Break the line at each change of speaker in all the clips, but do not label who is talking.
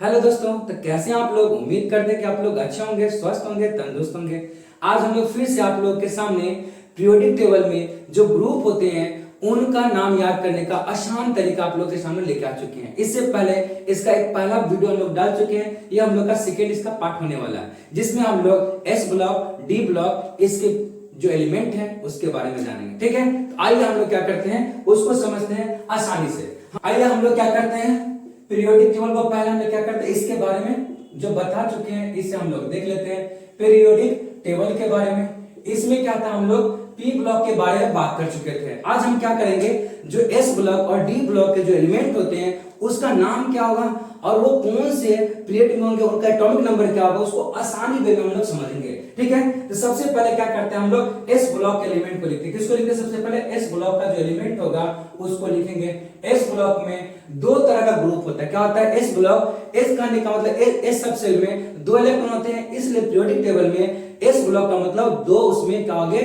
Hello दोस्तों, तो कैसे हैं आप लोग। उम्मीद करते हैं कि आप लोग अच्छे होंगे, स्वस्थ होंगे, तंदुरुस्त होंगे। आज हम लोग फिर से आप लोग के सामने पीरियोडिक टेबल में जो ग्रुप होते हैं उनका नाम याद करने का आसान तरीका आप लोग के सामने लेके आ चुके हैं। इससे पहले इसका एक पहला वीडियो हम लोग डाल चुके हैं। ये हम लोग का सेकेंड इसका पार्ट होने वाला है, जिसमें हम लोग एस ब्लॉक, डी ब्लॉक, इसके जो एलिमेंट है उसके बारे में जानेंगे। ठीक है, तो आइए हम लोग क्या करते हैं उसको समझते हैं आसानी से। आइए हम लोग क्या करते हैं, पीरियोडिक टेबल को पहले हम लोग क्या करते हैं इसके बारे में जो बता चुके हैं इससे हम लोग देख लेते हैं पीरियोडिक टेबल के बारे में। इसमें क्या था, हम लोग पी ब्लॉक के बारे में बात कर चुके थे। आज हम क्या करेंगे, जो एस ब्लॉक और डी ब्लॉक के जो एलिमेंट होते हैं उसका नाम क्या होगा और वो कौन से पीरियड में होंगे, उनका एटॉमिक नंबर क्या होगा, उसको आसानी वे में हम लोग समझेंगे। ठीक है, तो सबसे पहले क्या करते हैं हम लोग एस ब्लॉक के एलिमेंट को लिखते हैं। किसको लिखते हैं, सबसे पहले एस ब्लॉक का जो एलिमेंट होगा उसको लिखेंगे। एस ब्लॉक में दो तरह का ग्रुप होता है। क्या होता है, एस ब्लॉक, एस कहने का मतलब एस सब सेल में दो इलेक्ट्रॉन होते हैं, इसलिए पीरियोडिक टेबल में एस ब्लॉक का मतलब दो उसमें क्या होंगे,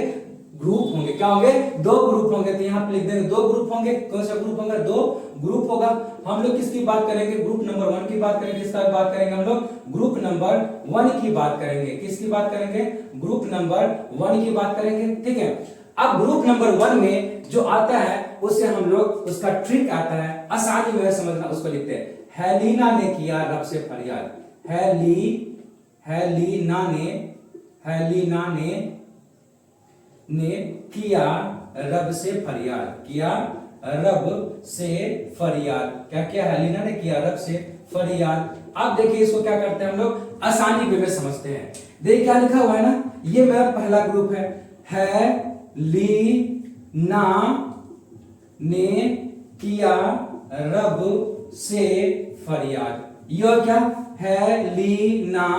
ग्रुप होंगे। क्या होंगे, दो ग्रुप होंगे। तो यहाँ पे लिख देंगे दो ग्रुप होंगे। कौन सा ग्रुप होगा, दो ग्रुप होगा। हम लोग किसकी बात करेंगे, ग्रुप नंबर 1 की बात करेंगे। किसका बात करेंगे हम लोग, ग्रुप नंबर 1 की बात करेंगे। किसकी बात करेंगे, ग्रुप नंबर 1 की बात करेंगे। ठीक है, अब ग्रुप नंबर 1 में जो आता है उसे हम लोग, उसका ट्रिक आता है आसानी में समझना, उसको लिखते हैं हेलिना ने किया रब से फरियाद। हेलिना ने किया रब से फरियाद, किया रब से फरियाद। क्या किया, हेलिना ने किया रब से फरियाद। अब देखिए इसको क्या करते हैं हम लोग आसानी में समझते हैं। देखिए क्या लिखा हुआ है ना, ये मेरा पहला ग्रुप है लीना ने किया रब से फरियाद। ये क्या है, लीना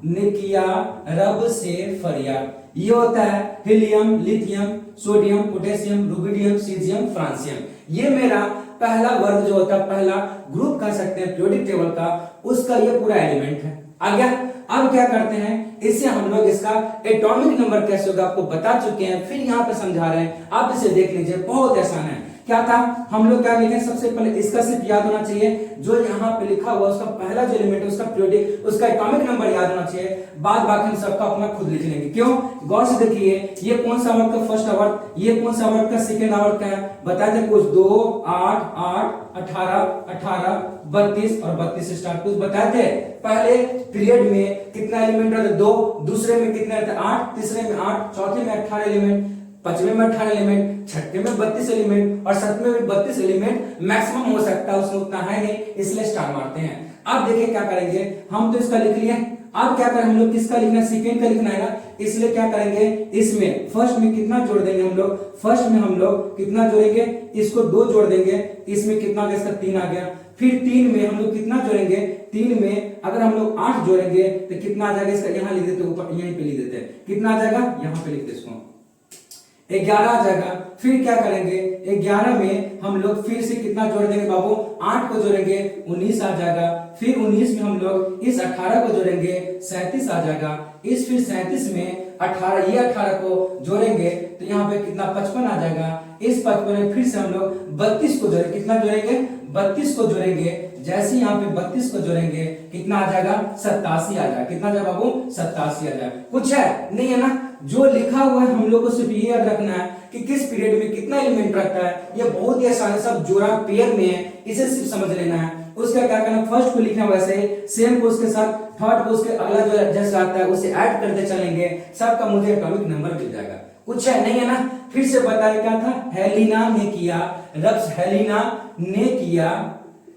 ने किया रब से फरियाद। ये होता है helium, lithium, sodium, potassium, rubidium, caesium, francium. ये मेरा पहला वर्ग जो होता है, पहला ग्रुप कह सकते हैं पीरियोडिक टेबल का, उसका ये पूरा एलिमेंट है। आ गया। अब क्या करते हैं, इसे हम लोग इसका एटॉमिक नंबर कैसे होगा आपको बता चुके हैं, फिर यहाँ पे समझा रहे हैं। आप इसे देख लीजिए, बहुत आसान है। क्या था, हम लोग क्या लिखे, सबसे पहले इसका सिर्फ याद होना चाहिए, जो यहाँ पे लिखा हुआ उसका पहला जो एलिमेंट है उसका पीरियोडिक, उसका एटॉमिक नंबर याद होना चाहिए। बाद बाकी हम सबका अपना खुद लिख लेंगे। क्यों, गौर से देखिए, ये कौन सा आवर्त का फर्स्ट आवर्त, ये कौन सा आवर्त का सेकेंड आवर्त का है, बता दे कुछ। 2 8 8 18 18 32 और 32 स्टार कुछ बताते। पहले पीरियड में कितना एलिमेंट रहता है, 2, दूसरे में कितना रहता है, 8, तीसरे में 8, चौथे में 18 एलिमेंट, पांचवें में 18 एलिमेंट, छठे में 32 एलिमेंट और सातवें में 32 एलिमेंट मैक्सिमम हो सकता है, उसमें उतना है नहीं, इसलिए स्टार मारते हैं। अब देखिए क्या करेंगे, हम तो इसका लिख लिए। अब क्या करें हम लोग, किसका लिखना, सेकेंड का लिखना है ना, इसलिए क्या करेंगे, इसमें फर्स्ट में कितना जोड़ देंगे हम लोग, फर्स्ट में हम लोग कितना जोड़ेंगे, इसको 2 जोड़ देंगे, इसमें कितना गया, इसका 3 आ गया। फिर 3 में हम लोग कितना जोड़ेंगे, 3 में अगर हम लोग 8 जोड़ेंगे तो कितना आ जाएगा, इसका यहाँ लिख देते, ऊपर यहीं पे लिख देते हैं, कितना आ जाएगा, यहाँ पे लिख देते इसको, 11 आ जाएगा। फिर क्या करेंगे, 11 में हम लोग फिर से कितना जोड़ देंगे बाबू, 8 को जोड़ेंगे, 19 आ जाएगा। फिर 19 में हम लोग इस 18 को जोड़ेंगे, 37 आ जाएगा। इस फिर 37 में 18, ये 18 को जोड़ेंगे तो यहाँ पे कितना, 55 आ जाएगा। इस 55 में फिर से हम लोग 32 को जोड़ेंगे, कितना जोड़ेंगे, 32 को जोड़ेंगे। जैसे यहाँ पे 32 को जोड़ेंगे कितना आ जाएगा, 87 आ जाएगा। कितना जाएगा बाबू, 87 आ जाएगा। कुछ है नहीं है ना, जो लिखा हुआ है हम लोग को सिर्फ ये याद रखना है कि किस पीरियड में कितना एलिमेंट रहता है। ये बहुत ही आसान है, सब जोड़ा पेयर में है, इसे सिर्फ समझ लेना है। उसका क्या करना, फर्स्ट को लिखना वैसे सेम को उसके साथ, थर्ड को उसके अगला जो जैसा आता है उसे ऐड करते चलेंगे, सबका मुझे एटॉमिक नंबर मिल जाएगा। कुछ है नहीं है ना, फिर से बताइए क्या था, हेलिना ने किया रब, हेलिना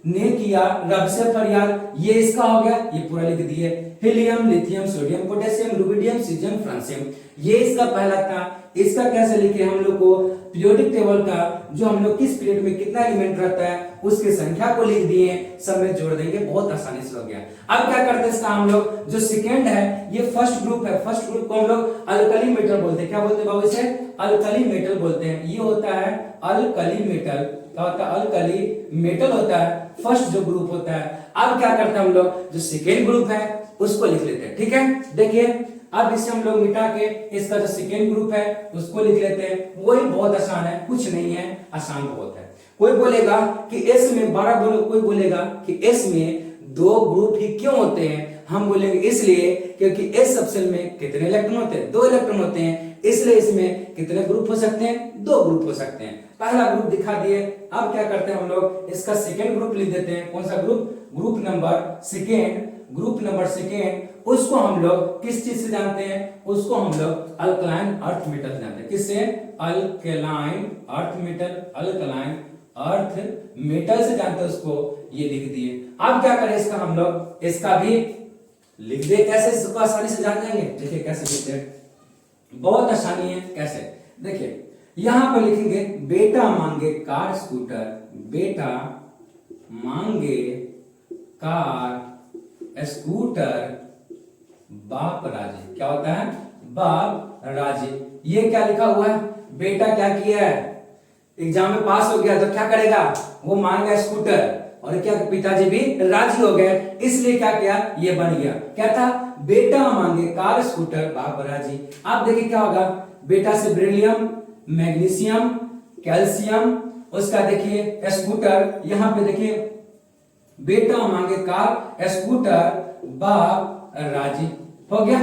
ने किया रब से फरियाद। ये इसका हो गया, ये पूरा लिख दिए, helium, lithium, sodium, potassium, rubidium, caesium, francium. ये इसका पहला था। इसका कैसे लिखे हम लोग को, पीरियोडिक टेबल का जो हम लोग किस पीरियड में कितना एलिमेंट रहता है उसकी संख्या को लिख दिए, सब में जोड़ देंगे, बहुत आसानी से हो गया। अब क्या करते हैं, इसका हम लोग जो सेकेंड है, ये फर्स्ट ग्रुप है, फर्स्ट ग्रुप को हम लोग अल्कली मेटल बोलते हैं। क्या बोलते हैं बाबू, इसे अल्कली मेटल बोलते हैं। ये होता है अल्कली मेटल, क्या होता है, अल्कली मेटल होता है फर्स्ट जो ग्रुप होता है। अब क्या करते हैं हम लोग, जो सेकेंड ग्रुप है उसको लिख लेते हैं। ठीक है, देखिए अब इसे हम लोग मिटा के इसका जो सेकेंड ग्रुप है उसको लिख लेते हैं। वही बहुत आसान है, कुछ नहीं है, आसान बहुत है। कोई बोलेगा कि एस में 12 बोलो, कोई बोलेगा कि एस में दो ग्रुप ही क्यों होते हैं? हम बोलेंगे इसलिए क्योंकि एस सब शेल में कितने इलेक्ट्रॉन होते हैं? 2 इलेक्ट्रॉन होते हैं, इसलिए इसमें कितने ग्रुप हो सकते हैं? 2 ग्रुप हो सकते हैं। पहला ग्रुप दिखा दिए। अब क्या करते हैं हम लोग, इसका सेकेंड ग्रुप लिख देते हैं। कौन सा group? Group number second. Group number second उसको हम लोग किस चीज से जानते हैं? उसको हम लोग अल्कलाइन अर्थ मेटल से जानते हैं। किससे? Alkaline earth metal. Alkaline earth metal से जानते हैं उसको, ये लिख दिए। अब क्या करें इसका हम लोग, इसका भी लिख दे। कैसे इसको आसानी से जान जाएंगे? देखिए कैसे लिखते हैं, बहुत आसानी है। कैसे? देखिए यहां पर लिखेंगे बेटा मांगे कार स्कूटर, बेटा मांगे कार स्कूटर बाप राजे। क्या होता है? बाप राजे। ये क्या लिखा हुआ है? बेटा क्या किया है? एग्जाम में पास हो गया तो क्या करेगा? वो मांगा स्कूटर, और क्या पिताजी भी राजी हो गए, इसलिए क्या किया? ये बन गया। क्या था? बेटा मांगे कार स्कूटर बाप राजी। आप देखिए क्या होगा, बेटा से बेरिलियम, मैग्नीशियम, कैल्शियम, उसका देखिए स्कूटर। यहां पे देखिए बेटा मांगे कार स्कूटर बाप राजी, हो गया।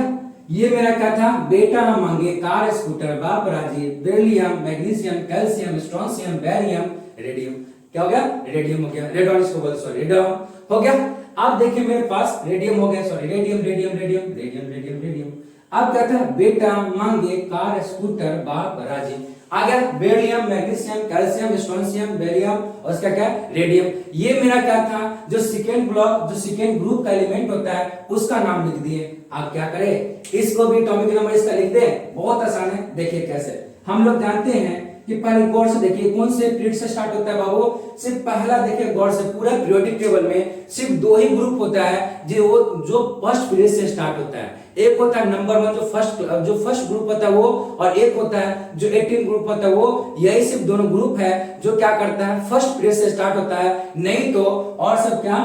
ये मेरा क्या था? बेटा मांगे कार स्कूटर बाप राजी, beryllium, magnesium, calcium, strontium, barium, radium. क्या हो गया? रेडियम हो गया। रेडॉन इसको बोल, सॉरी रेडॉन हो गया। अब देखिए मेरे पास रेडियम हो गया, sorry radium radium radium radium radium radium. अब क्या था? बेटा मांगे कार स्कूटर बाप राजी। आ गया beryllium, magnesium, calcium, strontium, barium और उसका क्या? रेडियम। ये मेरा क्या था? जो सेकेंड ब्लॉक, जो सेकेंड ग्रुप का एलिमेंट होता है उसका नाम लिख दिए। आप क्या करें? इसको भी एटॉमिक नंबर इसका लिख दे। बहुत आसान है। देखिए कैसे, हम लोग जानते हैं कि पहले गौर से देखिए कौन से पीरियड से स्टार्ट होता है बाबू। सिर्फ पहला देखिए गौर से, पूरा पीरियोडिक टेबल में सिर्फ 2 ही ग्रुप होता है जो फर्स्ट पीरियड से स्टार्ट होता है। एक होता है नंबर 1 जो फर्स्ट ग्रुप होता है वो, और एक होता है जो 18 ग्रुप होता है वो। यही सिर्फ दोनों ग्रुप है जो क्या करता है? फर्स्ट पीरियड से स्टार्ट होता है, नहीं तो और सब क्या?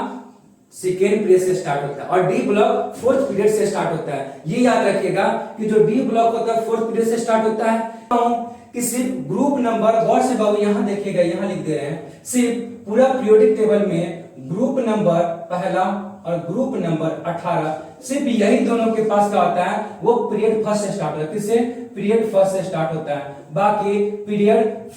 सेकेंड पीरियड से स्टार्ट होता है। और डी ब्लॉक फोर्थ पीरियड से स्टार्ट होता है। ये याद रखिएगा कि जो डी ब्लॉक होता है फोर्थ पीरियड से स्टार्ट होता है। कि सिर्फ ग्रुप नंबर, गौर से बाबू यहां देखिएगा, यहां लिख दे रहे हैं, सिर्फ पूरा पीरियोडिक टेबल में ग्रुप नंबर पहला और ग्रुप नंबर 18, सिर्फ यही दोनों के पास क्या होता है? वो पीरियड फर्स्ट से स्टार्ट होता है। किससे? पीरियड फर्स्ट से स्टार्ट होता है। बाकी पीरियड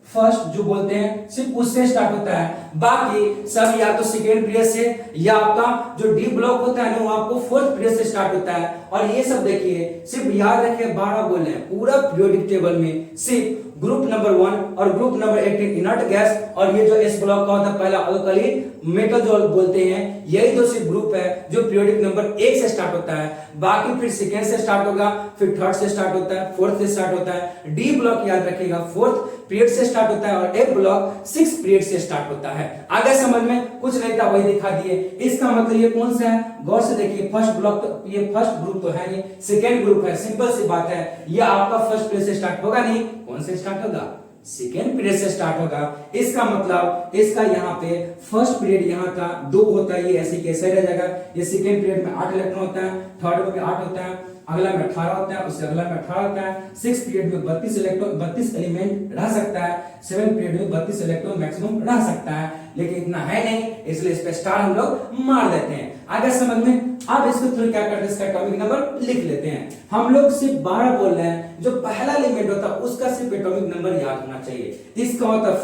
फर्स्ट जो बोलते हैं सिर्फ उससे स्टार्ट होता है। बाकी सब या तो सेकेंड पीरियड से, या आपका जो डी ब्लॉक होता है ना वो आपको फोर्थ पीरियड से स्टार्ट होता है। और ये सब देखिए सिर्फ याद रखिए 12 बोले हैं पूरा पीरियोडिक टेबल में। सिर्फ ग्रुप नंबर 1 और ग्रुप नंबर 18 इनर्ट गैस, और ये जो एस ब्लॉक का होता है पहला अल्कली मेटल जो बोलते हैं, यही दो सिर्फ ग्रुप है जो पीरियोडिक नंबर 1 से स्टार्ट होता है। बाकी फिर सेकेंड से स्टार्ट होगा, फिर थर्ड से स्टार्ट होता है, फोर्थ से स्टार्ट होता है। डी ब्लॉक याद रखिएगा फोर्थ पीरियड से स्टार्ट होता है, और ए ब्लॉक 6 पीरियड से स्टार्ट होता है। आगे समझ में कुछ नहीं था, वही दिखा दिए। इसका मतलब ये कौन सा है? गौर से देखिए, फर्स्ट ब्लॉक तो ये फर्स्ट ग्रुप तो है नहीं, सेकेंड ग्रुप है। सिंपल सी बात है, ये आपका फर्स्ट पीरियड से स्टार्ट होगा नहीं। कौन से स्टार्ट होगा? सेकेंड पीरियड से स्टार्ट होगा। इसका मतलब इसका यहाँ पे फर्स्ट पीरियड यहाँ का 2 होता है, ये ऐसे कैसे रह जाएगा। ये सेकेंड पीरियड में 8 इलेक्ट्रॉन होता है, थर्ड में 8 होता है, अगला में 18 होता है, उससे अगला में 18 होता है। 6 पीरियड में 32 इलेक्ट्रॉन 32 एलिमेंट रह सकता है। 7 पीरियड में 32 इलेक्ट्रॉन मैक्सिमम रह सकता है, लेकिन इतना है नहीं, इसलिए इस पे स्टार हम लोग मार देते हैं। आगे समझ में। अब इसको थोड़ा क्या करते हैं, इसका एटॉमिक नंबर लिख लेते हैं। हम लोग सिर्फ 12 बोल रहे हैं, जो पहला एलिमेंट होता है उसका सिर्फ एटॉमिक नंबर याद होना चाहिए। इसका होता है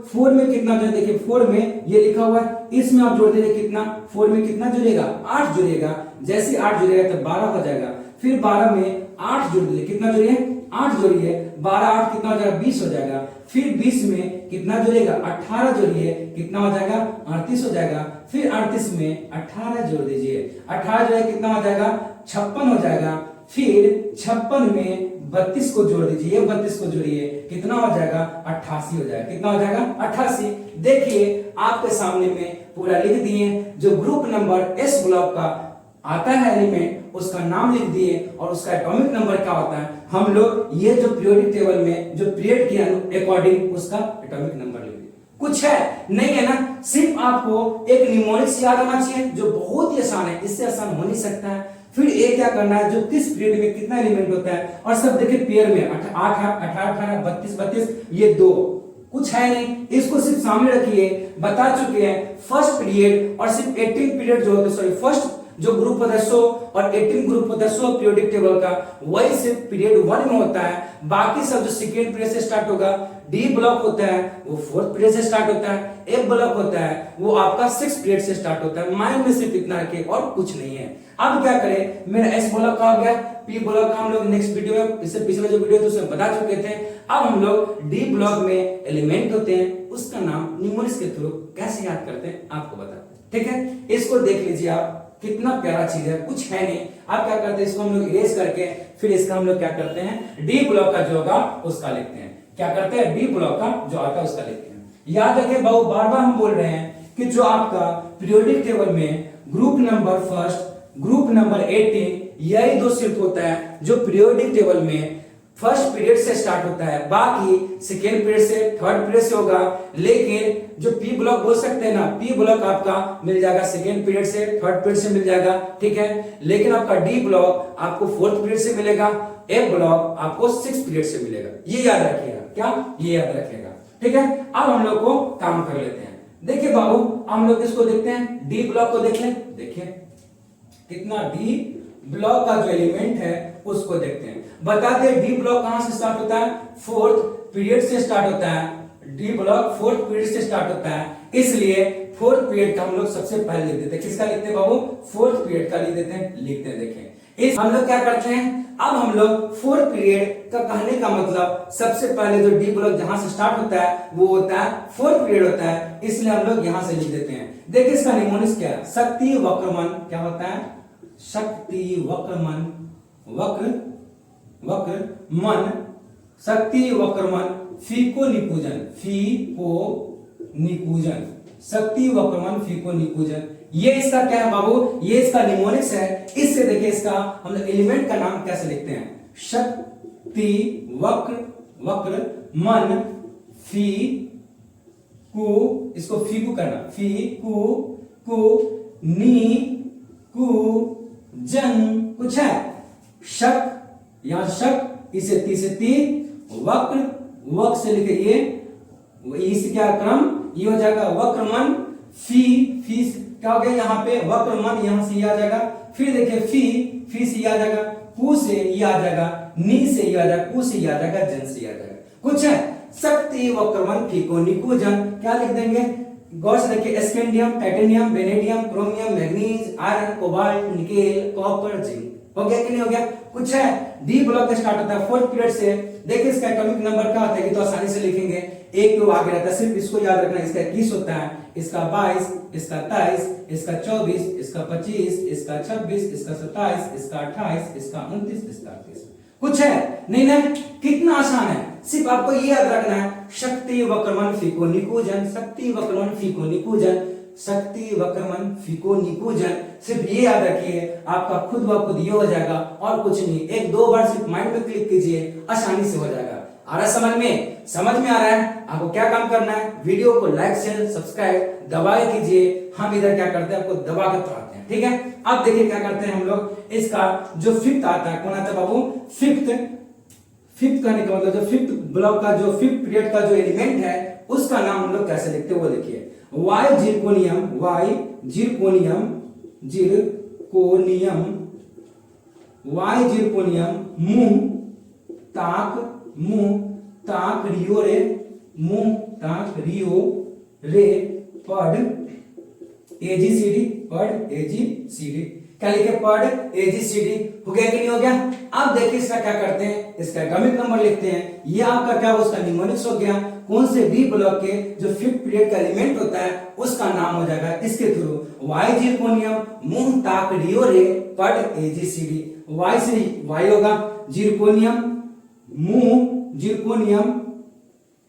4 में कितना जो देखिए 4 में ये लिखा हुआ है, इसमें आप जोड़ दीजिए कितना, 4 में कितना जुड़ेगा? 8 जुड़ेगा। जैसे 8 जुड़ेगा तो 12 हो जाएगा। फिर 12 में 8 जोड़ दीजिए, कितना जोड़िए? 8 जोड़िए। 12 8 कितना हो जाएगा? 20 हो जाएगा। फिर 20 में कितना जुड़ेगा? 18 जोड़िए, कितना हो जाएगा? 38 हो जाएगा। फिर 38 में 18 जोड़ दीजिए, 18 जो है कितना हो जाएगा? 56 हो जाएगा। फिर 56 में 32 को जोड़ दीजिए, 32 को जोड़िए, कितना हो जाएगा? 88 हो जाएगा। कितना हो जाएगा? 88। देखिए आपके सामने में पूरा लिख दिए। जो ग्रुप नंबर एस ब्लॉक का आता है एलिमेंट, उसका नाम लिख दिए, और उसका एटॉमिक नंबर क्या होता है हम लोग ये जो पीरियोडिक टेबल में जो पीरियड के अकॉर्डिंग उसका एटॉमिक नंबर लिख दिए। कुछ है नहीं है ना, सिर्फ आपको एक निमोनिक्स याद आना चाहिए जो बहुत ही आसान है, इससे आसान हो नहीं सकता है। फिर ये क्या करना है, जो 30 पीरियड में कितना एलिमेंट होता है, और सब देखिए पेयर में 8 8 18 18 32 32, ये 2 कुछ है नहीं, इसको सिर्फ सामने रखिए, बता चुके हैं फर्स्ट पीरियड और सिर्फ 18 पीरियड जो होते, सॉरी फर्स्ट जो ग्रुप होता है 100 और 18 ग्रुप होता है 100 पीरियोडिक टेबल का, वही सिर्फ पीरियड 1 में होता है। बाकी सब जो सेकेंड पीरियड से स्टार्ट होगा, डी ब्लॉक होता है वो 4th पीरियड से स्टार्ट होता है, ए ब्लॉक होता है वो आपका 6th पीरियड से स्टार्ट होता है। माइंड में सिर्फ इतना रखिए और कुछ नहीं है। अब क्या करें, मेरा एस ब्लॉक का हो गया, पी ब्लॉक का हम लोग नेक्स्ट वीडियो में, इससे पिछले जो वीडियो थे उसमें बता चुके थे। अब हम लोग डी ब्लॉक में एलिमेंट होते हैं, उसका नाम न्यूमेरिक्स के थ्रू कैसे याद करते हैं आपको बताते हैं, ठीक है। इसको देख लीजिए आप, कितना प्यारा चीज है, कुछ है नहीं। आप क्या करते हैं, इसको हम लोग इरेज करके फिर इसका हम लोग क्या करते हैं, डी ब्लॉक का जो होगा उसका लिखते हैं। क्या करते हैं, डी ब्लॉक का जो आता है उसका लिखते हैं। याद रखिए, बार बार हम बोल रहे हैं कि जो आपका पीरियोडिक टेबल में group number first, group number 18, यही दो सिर्फ होता है जो पीरियोडिक टेबल में फर्स्ट पीरियड से स्टार्ट होता है, बाकी सेकेंड पीरियड से, थर्ड पीरियड से होगा। लेकिन जो पी ब्लॉक बोल सकते हैं ना, पी ब्लॉक आपका मिल जाएगा सेकेंड पीरियड से, थर्ड पीरियड से मिल जाएगा, ठीक है। लेकिन आपका डी ब्लॉक आपको 4th पीरियड से मिलेगा, ए ब्लॉक आपको 6th पीरियड से मिलेगा। ये याद रखिएगा, क्या ये याद रखिएगा, ठीक है। अब हम लोग को काम कर लेते हैं। देखिए बाबू, हम लोग इसको देखते हैं, डी ब्लॉक को देख लें। देखिए कितना, डी ब्लॉक का जो एलिमेंट है उसको देखते हैं। बताते हैं डी ब्लॉक कहां से स्टार्ट होता है, 4th पीरियड से स्टार्ट होता है। डी ब्लॉक 4th पीरियड से स्टार्ट होता है, इसलिए 4th पीरियड का हम लोग सबसे पहले लिख देते हैं। किसका लिखते हैं बाबू, 4th पीरियड का लिख देते हैं, लिखते हैं। देखें इस हम लोग क्या करते हैं, अब हम लोग 4th पीरियड का कहने का मतलब सबसे पहले जो डी ब्लॉक जहां से स्टार्ट होता है वो होता है 4th पीरियड होता है, इसलिए हम लोग यहां से लिख देते हैं। देखिए इसका निमोनिक्स क्या है, शक्ति वक्रमन क्या होता है, शक्ति वक्रमन, वक्र मन, शक्ति वक्रमन, फीको निकुंजन, फीको निकुंजन, शक्ति वक्रमन, फीको निकुंजन। ये इसका क्या है बाबू, ये इसका निमोनिक्स है। इससे देखिए इसका हम लोग एलिमेंट का नाम कैसे लिखते हैं, शक्ति वक्र मन फी कु, इसको फीकु करना, फी कु नी कु जन, कुछ है शक, यहां शक, इसे ती से ती, वक्र से लिखे ये, इस क्या क्रम, ये हो जाएगा वक्रमन, फी क्या हो गया यहाँ पे वक्रमन, यहां से ये आ जाएगा। फिर देखिए फी से ये आ जाएगा, कु से ये आ जाएगा, नी से ये आ जाएगा, कु से ये आ जाएगा, जन से ये आ जाएगा। कुछ है शक्ति वक्रमन फीको निकुंजन, क्या लिख देंगे, गौर से देखिए, scandium, titanium, vanadium, chromium, manganese, iron, cobalt, nickel, copper, zinc. हो गया कि नहीं हो गया, कुछ है। डी ब्लॉक स्टार्ट होता है 4th पीरियड से। देखिए इसका एटॉमिक नंबर क्या होता है, तो आसानी से लिखेंगे, एक तो आगे रहता है, सिर्फ इसको याद रखना, इसका 21 होता है, इसका 22, इसका 23, इसका 24, इसका 25, इसका 26, इसका 27, इसका 28, इसका 29, इसका 38। कुछ है नहीं ना, कितना आसान है, सिर्फ आपको ये याद रखना है, शक्ति वक्रमन फीको निकुंजन, शक्ति वक्रमन फीको निकुंजन, शक्ति वक्रमन फीको निकुंजन। सिर्फ ये याद रखिए, आपका खुद ब खुद ये हो जाएगा और कुछ नहीं। एक दो बार सिर्फ माइंड में क्लिक कीजिए, आसानी से हो जाएगा। आ रहा समझ में आ रहा है। आपको क्या काम करना है, वीडियो को लाइक शेयर सब्सक्राइब दबा कीजिए। हम इधर क्या करते हैं, आपको दबा के पढ़ाते हैं, ठीक है। अब देखिए क्या करते हैं हम लोग, इसका जो 5th आता है, कौन आता है बाबू, 5th कहने का मतलब जो 5th ब्लॉक का जो 5th पीरियड का जो एलिमेंट है उसका नाम हम लोग कैसे लिखते हैं वो देखिए, वाई जिरकोनियम मुंह ताक रियो रे पढ़ एजीसीडी, क्या लिखे, पढ़ एजीसीडी। हो गया कि नहीं हो गया। अब देखिए इसका क्या करते हैं, इसका एटॉमिक नंबर लिखते हैं। ये आपका क्या, उसका निमोनिक्स हो गया, कौन से डी ब्लॉक के जो 5th पीरियड का एलिमेंट होता है उसका नाम हो जाएगा इसके थ्रू, वाई जिरकोनियम मुंह ताक रियो रे पढ़ एजीसीडी। वाई से वाई होगा, जिरकोनियम मुंह,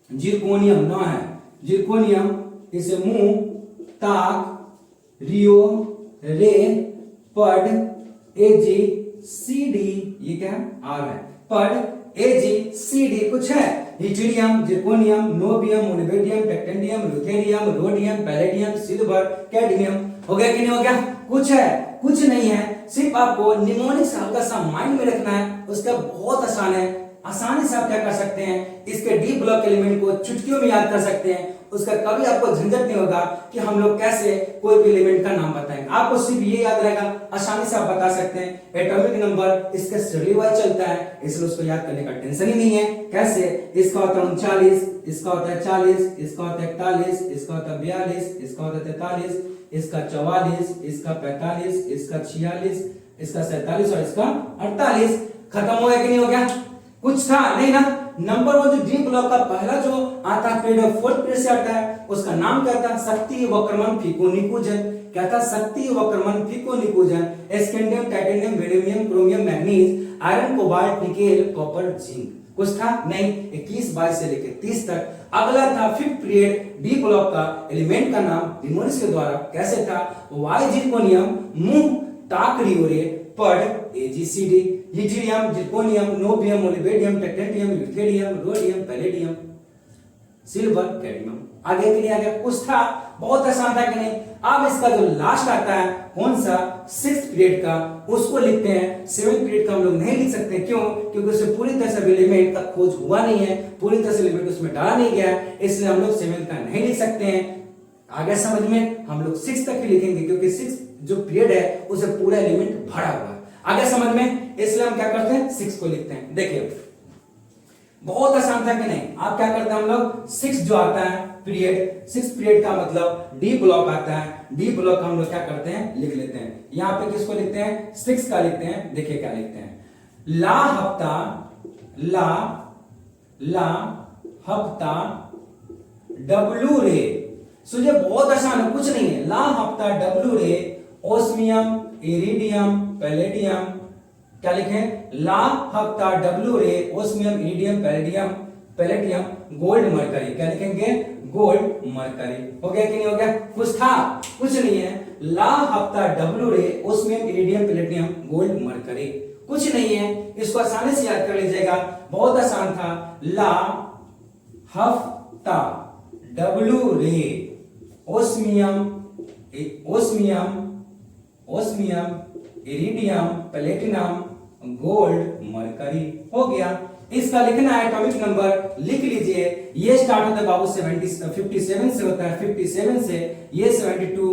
जिरकोनियम ना है, जिरकोनियम इसे मुंह ताक रियो रे पढ़ एजीसीडी, ये क्या आर है, पढ़ एजीसीडी। कुछ है, yttrium, zirconium, niobium, molybdenum, technetium, ruthenium, rhodium, palladium, silver, cadmium. हो गया कि नहीं हो गया। कुछ है, कुछ नहीं है, सिर्फ आपको निमोनिक्स हल्का सा माइंड में रखना है, उसका बहुत आसान है। आसानी से आप क्या कर सकते हैं, इसके डी ब्लॉक एलिमेंट को चुटकियों में याद कर सकते हैं। उसका कभी आपको झंझट नहीं होगा कि हम लोग कैसे कोई भी एलिमेंट का नाम बताएंगे, आपको सिर्फ ये याद रहेगा, आसानी से आप बता सकते हैं। एटॉमिक नंबर इसका स्टडी वाइज चलता है, इसलिए उसको याद करने का टेंशन ही नहीं है। कैसे, इसका होता है 39, इसका होता है 40, इसका होता है 41, इसका होता है 42, इसका होता है 43, इसका 44, इसका 45, इसका 46, इसका 47 और इसका 48। खत्म हो गया कि नहीं हो गया? कुछ था नहीं ना। नंबर 1 जो डी ब्लॉक का पहला जो आता है पीरियड, फोर्थ पीरियड से आता है, उसका नाम क्या था? शक्ति वक्रमण फीको निकुंजन। क्या था? शक्ति वक्रमण फीको निकुंजन। Scandium, titanium, vanadium, chromium, manganese, iron, cobalt, nickel, copper, zinc. कुछ था नहीं। 21, 22 से लेकर 30 तक। अगला था फिफ्थ पीरियड डी ब्लॉक का एलिमेंट का नाम लिमोनिक्स के द्वारा कैसे था? वाई जिरकोनियम, मुंह टाकरियोरे, PD, AgCd, yttrium, zirconium, niobium, molybdenum, technetium, ruthenium, rhodium, palladium, silver, cadmium. आगे के लिए आ गया। कुछ था, बहुत आसान था कि नहीं। अब इसका जो लास्ट आता है कौन सा? 6th पीरियड का, उसको लिखते हैं। 7th पीरियड का हम लोग नहीं लिख सकते, क्यों? क्योंकि उससे पूरी तरह से एलिमेंट का खोज हुआ नहीं है, पूरी तरह से एलिमेंट उसमें डाला नहीं गया, इसलिए हम लोग 7th का नहीं लिख सकते हैं। आगे समझ में, हम लोग 6 तक ही लिखेंगे, क्योंकि 6 जो पीरियड है उसे पूरा एलिमेंट भरा हुआ है। आगे समझ में, इसलिए हम क्या करते हैं? 6 को लिखते हैं। देखिए बहुत आसान था कि नहीं। आप क्या करते हैं, हम लोग 6 जो आता है पीरियड, 6 पीरियड का मतलब डी ब्लॉक आता है। डी ब्लॉक हम लोग क्या करते हैं? लिख लेते हैं। यहां पे किसको लिखते हैं? 6 का लिखते हैं। देखिए क्या लिखते हैं, ला हफ्ता, ला हफ्ता डब्लू रे। सुनिए बहुत आसान है, कुछ नहीं है। ला हफ्ता डब्लू रे, ओस्मियम, इरिडियम, पैलेडियम। क्या लिखें? ला हफ्ता डब्लू रे, osmium, iridium, palladium, gold, mercury. क्या लिखेंगे? Gold, mercury. हो गया कि नहीं हो गया? कुछ था? कुछ नहीं है। ला हफ्ता डब्लू रे, osmium, iridium, palladium, gold, mercury. कुछ नहीं है, इसको आसानी से याद कर लीजिएगा, बहुत आसान था। ला हफ्ता डब्लू रे, osmium, iridium, platinum, gold, mercury. हो गया। इसका लिखना है एटॉमिक नंबर, लिख लीजिए। ये स्टार्ट होता है बाबू 57 से होता है। 57 से ये 72,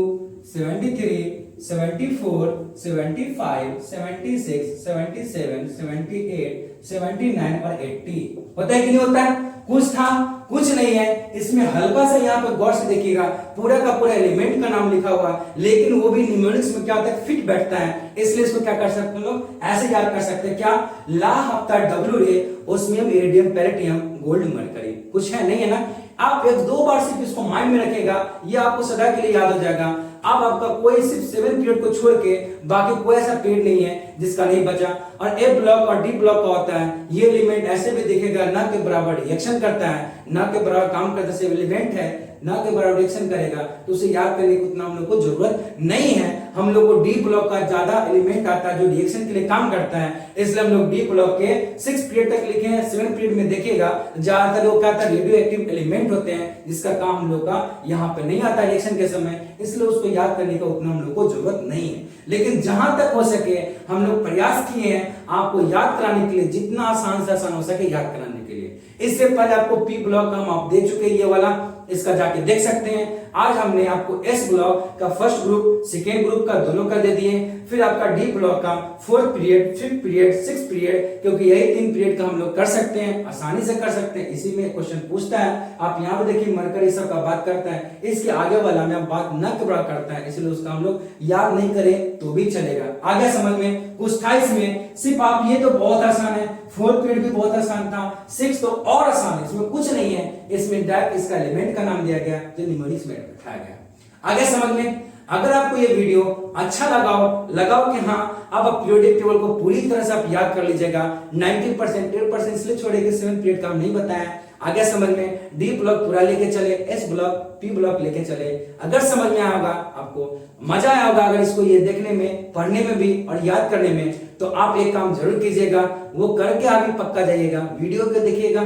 73, 74, 75, 76, 77, 78, 79 और 80 होता है कि नहीं होता है? कुछ था? कुछ नहीं है। इसमें हल्का सा यहाँ पे गौर से देखिएगा, पूरा का पूरा एलिमेंट का नाम लिखा हुआ, लेकिन वो भी न्यूमेरिक्स में क्या होता है? फिट बैठता है, इसलिए इसको क्या कर सकते हैं लोग? ऐसे याद कर सकते हैं। क्या? ला हफ्ता डब्लू रे, osmium, iridium, palladium, gold, mercury. कुछ है नहीं है ना। आप 1-2 बार सिर्फ इसको माइंड में रखिएगा, ये आपको सदा के लिए याद हो जाएगा। अब आपका कोई सिर्फ 7 पीरियड को छोड़ के बाकी कोई ऐसा पीरियड नहीं है जिसका नहीं बचा। और ए ब्लॉक और डी ब्लॉक का होता है, ये एलिमेंट ऐसे भी दिखेगा, ना के बराबर रिएक्शन करता है, ना के बराबर काम करता है, एलिमेंट है, ना के बराबर रिएक्शन करेगा, तो उसे याद करने की उतना हम लोग को जरूरत नहीं है। हम लोग को डी ब्लॉक का ज्यादा एलिमेंट आता है जो रिएक्शन के लिए काम करता है, इसलिए हम लोग डी ब्लॉक के 6 पीरियड तक लिखे हैं। 7 पीरियड में देखिएगा ज्यादातर लोग क्या था? रेडियो एक्टिव एलिमेंट होते हैं, जिसका काम हम लोग का यहाँ पे नहीं आता रिएक्शन के समय, इसलिए उसको याद करने का उतना हम लोग को जरूरत नहीं है। लेकिन जहां तक हो सके हम लोग प्रयास किए हैं आपको याद कराने के लिए, जितना आसान से आसान हो सके याद कराने के लिए। इससे पहले आपको पी ब्लॉक का हम आप दे चुके हैं, ये वाला, इसका जाके देख सकते हैं। आज हमने आपको एस ब्लॉक का फर्स्ट ग्रुप, सेकेंड ग्रुप का दोनों का दे दिए, फिर आपका डी ब्लॉक का 4th period, 5th period, 6th period, क्योंकि यही 3 पीरियड का हम लोग कर सकते हैं, आसानी से कर सकते हैं। इसी में क्वेश्चन पूछता है, आप यहाँ पे देखिए मरकरी सब का बात करता है, इसके आगे वाला में बात न कबरा करता है, इसलिए उसका हम लोग याद नहीं करें तो भी चलेगा। आगे समझ में कुछ था इसमें, सिर्फ आप ये तो बहुत आसान है, 4th पीरियड भी बहुत आसान था, 6 तो और आसान है, इसमें कुछ नहीं है। इसमें डायरेक्ट इसका एलिमेंट का नाम दिया गया जो न्यूमेरिक्स में बैठाया गया। आगे समझ में, अगर आपको ये वीडियो अच्छा लगाओ कि हाँ अब आप पीरियोडिक टेबल को पूरी तरह से आप याद कर लीजिएगा। 90%, 10% इसलिए छोड़े कि 7 पीरियड का हम नहीं बताया। आगे समझ में डी ब्लॉक पूरा लेके चले, एस ब्लॉक, पी ब्लॉक लेके चले। अगर समझ में आया होगा, आपको मजा आया होगा अगर इसको ये देखने में, पढ़ने में भी और याद करने में, तो आप एक काम जरूर कीजिएगा, वो करके आगे पक्का जाइएगा, वीडियो को देखिएगा,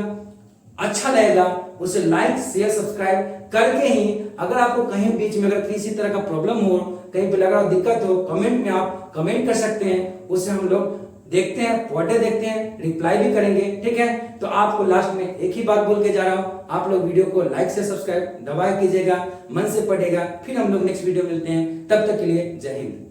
अच्छा लगेगा, उसे लाइक, शेयर, सब्सक्राइब करके ही, अगर आपको कहीं बीच में अगर किसी तरह का प्रॉब्लम हो, कहीं पे लग रहा हो दिक्कत हो, कमेंट में आप कमेंट कर सकते हैं, उससे हम लोग देखते हैं, पढ़े देखते हैं, रिप्लाई भी करेंगे, ठीक है। तो आपको लास्ट में एक ही बात बोल के जा रहा हूं, आप लोग वीडियो को लाइक से सब्सक्राइब दबा कीजिएगा, मन से पढ़ेगा। फिर हम लोग नेक्स्ट वीडियो मिलते हैं, तब तक के लिए जय हिंद।